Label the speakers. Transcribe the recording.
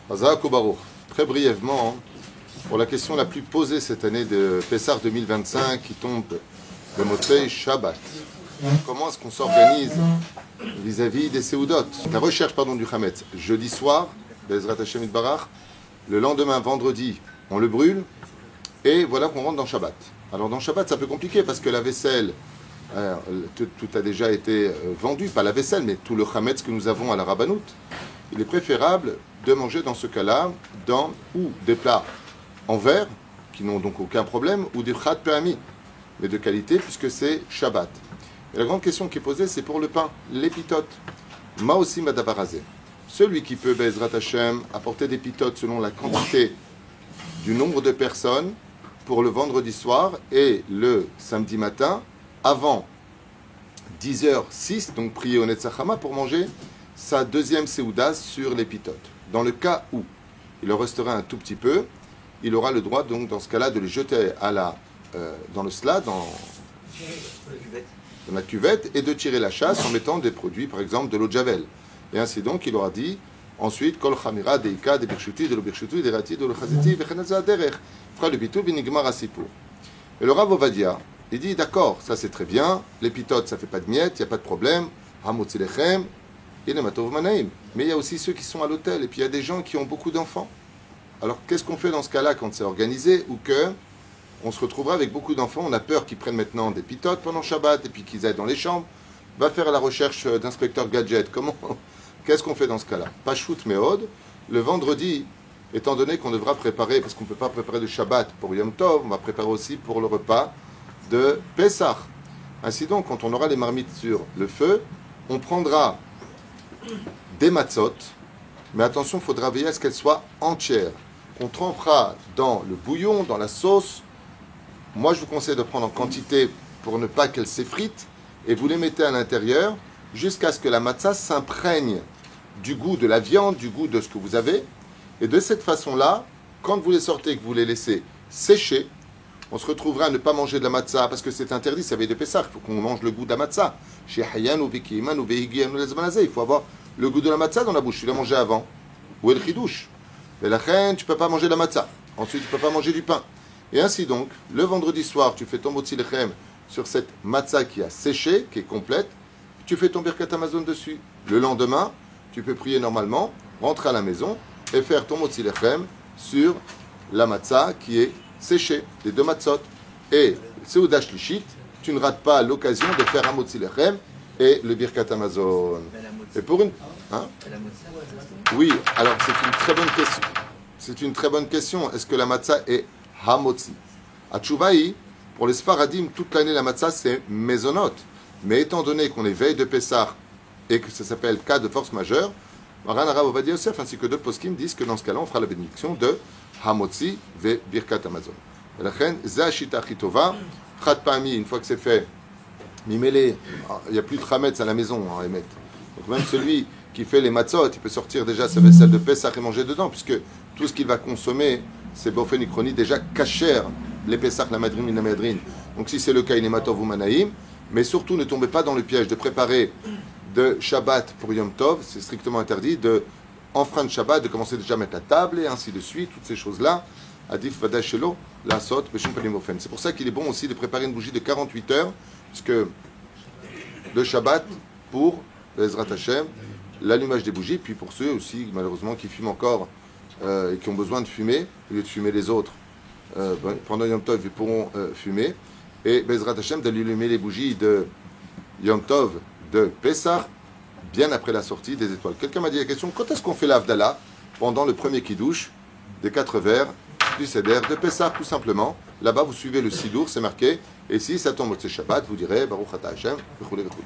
Speaker 1: Hazak ou Baruch. Très brièvement, pour la question la plus posée cette année de Pessah 2025 qui tombe le Motzei Shabbat. Comment est-ce qu'on s'organise vis-à-vis des Seudot? La recherche du Hametz. Jeudi soir, Bezrat Hashem Itbarach, le lendemain, vendredi, on le brûle, et voilà qu'on rentre dans Shabbat. Alors dans Shabbat, c'est un peu compliqué parce que la vaisselle, tout a déjà été vendu, pas la vaisselle, mais tout le Hametz que nous avons à la Rabbanout. Il est préférable de manger dans ce cas-là dans ou des plats en verre, qui n'ont donc aucun problème, ou des Chad Pe'ami, mais de qualité, puisque c'est Shabbat. Et la grande question qui est posée, c'est pour le pain, l'épitote. Ma aussi madabarazé. Celui qui peut, Bezrat Hashem, apporter des pitotes selon la quantité du nombre de personnes pour le vendredi soir et le samedi matin, avant 10h06, donc prier au Netzachama pour manger sa deuxième séouda sur les pitotes. Dans le cas où il en restera un tout petit peu, il aura le droit, donc, dans ce cas-là, de les jeter dans le slat, dans la cuvette, et de tirer la chasse en mettant des produits, par exemple de l'eau de javel. Et ainsi donc, il aura dit ensuite Kol Chamira, Deika, de Birchuti, de l'Obirchuti, de Rati, de l'Ochaziti, Vechenazah Derech, Fra le Bitou, Binigmar Asipur. Et le Rav Ovadia, il dit d'accord, ça c'est très bien, les pitotes, ça fait pas de miettes, il n'y a pas de problème, Hamotzilechem, Inematov Manaim. Mais il y a aussi ceux qui sont à l'hôtel, et puis il y a des gens qui ont beaucoup d'enfants. Alors qu'est-ce qu'on fait dans ce cas-là quand c'est organisé ou que on se retrouvera avec beaucoup d'enfants, on a peur qu'ils prennent maintenant des pitotes pendant Shabbat et puis qu'ils aillent dans les chambres, va faire la recherche d'inspecteur gadget. Qu'est-ce qu'on fait dans ce cas-là? Pas shoot méode. Le vendredi, étant donné qu'on devra préparer, parce qu'on ne peut pas préparer de Shabbat pour Yom Tov, on va préparer aussi pour le repas de Pessah. Ainsi donc, quand on aura les marmites sur le feu, on prendra des matzot, mais attention, il faudra veiller à ce qu'elles soient entières. On trempera dans le bouillon, dans la sauce. Moi, je vous conseille de prendre en quantité pour ne pas qu'elle s'effrite, et vous les mettez à l'intérieur jusqu'à ce que la matzah s'imprègne du goût de la viande, du goût de ce que vous avez. Et de cette façon-là, quand vous les sortez et que vous les laissez sécher, on se retrouvera à ne pas manger de la matzah, parce que c'est interdit, ça veut dire Pessah, il faut qu'on mange le goût de la matzah. Chez Hayan ou Vikiman ou Vehigian ou Lezmanazé, il faut avoir le goût de la matzah dans la bouche. Tu l'as mangé avant. Ou el chidouche. Mais la reine, tu ne peux pas manger de la matzah. Ensuite, tu ne peux pas manger du pain. Et ainsi donc, le vendredi soir, tu fais ton motzi lechem sur cette matzah qui a séché, qui est complète, tu fais ton birkat Amazon dessus. Le lendemain, tu peux prier normalement, rentrer à la maison et faire ton motzi lechem sur la matzah qui est séchée, les deux matzot. Et Seudah Shlishit, tu ne rates pas l'occasion de faire un motzi lechem et le birkat Amazon. Et pour une... Hein? Oui, alors c'est une très bonne question. C'est une très bonne question. Est-ce que la matzah est hamotzi? À Tchouvaï, pour les Sfaradim, toute l'année la matzah c'est mezonot. Mais étant donné qu'on est veille de Pessah et que ça s'appelle cas de force majeure, Maran Arav Ovadia Yosef ainsi que d'autres poskim disent que dans ce cas-là on fera la bénédiction de hamotzi ve birkat Amazon. La reine Zashita Chitova, Chat Pami, une fois que c'est fait, Mimele, il n'y a plus de chametz à la maison, hein, Emet. Donc même celui qui fait les matzot, il peut sortir déjà sa vaisselle de Pessah et manger dedans, puisque tout ce qu'il va consommer, c'est Bofen Ikroni, déjà kasher, les Pessah, la madrine, la madrine. Donc si c'est le cas, il est matov ou manaïm, mais surtout ne tombez pas dans le piège de préparer de Shabbat pour Yom Tov, c'est strictement interdit, de enfreindre Shabbat, de commencer déjà à mettre la table et ainsi de suite, toutes ces choses-là. Adif Vadashelo, la sot, Beshim Panimofen. C'est pour ça qu'il est bon aussi de préparer une bougie de 48 heures, puisque le Shabbat pour Ezrat Hashem, l'allumage des bougies, puis pour ceux aussi, malheureusement, qui fument encore et qui ont besoin de fumer, au lieu de fumer les autres, pendant Yom Tov, ils pourront fumer. Et Bezrat Hashem, d'allumer les bougies de Yom Tov de Pessah, bien après la sortie des étoiles. Quelqu'un m'a dit la question, quand est-ce qu'on fait l'Avdallah? Pendant le premier kidouche des 4 vers du Seder de Pessah, tout simplement. Là-bas, vous suivez le Sidour, c'est marqué. Et si ça tombe au Shabbat, vous direz Baruch Ata Hashem, v'choulé, v'choulé.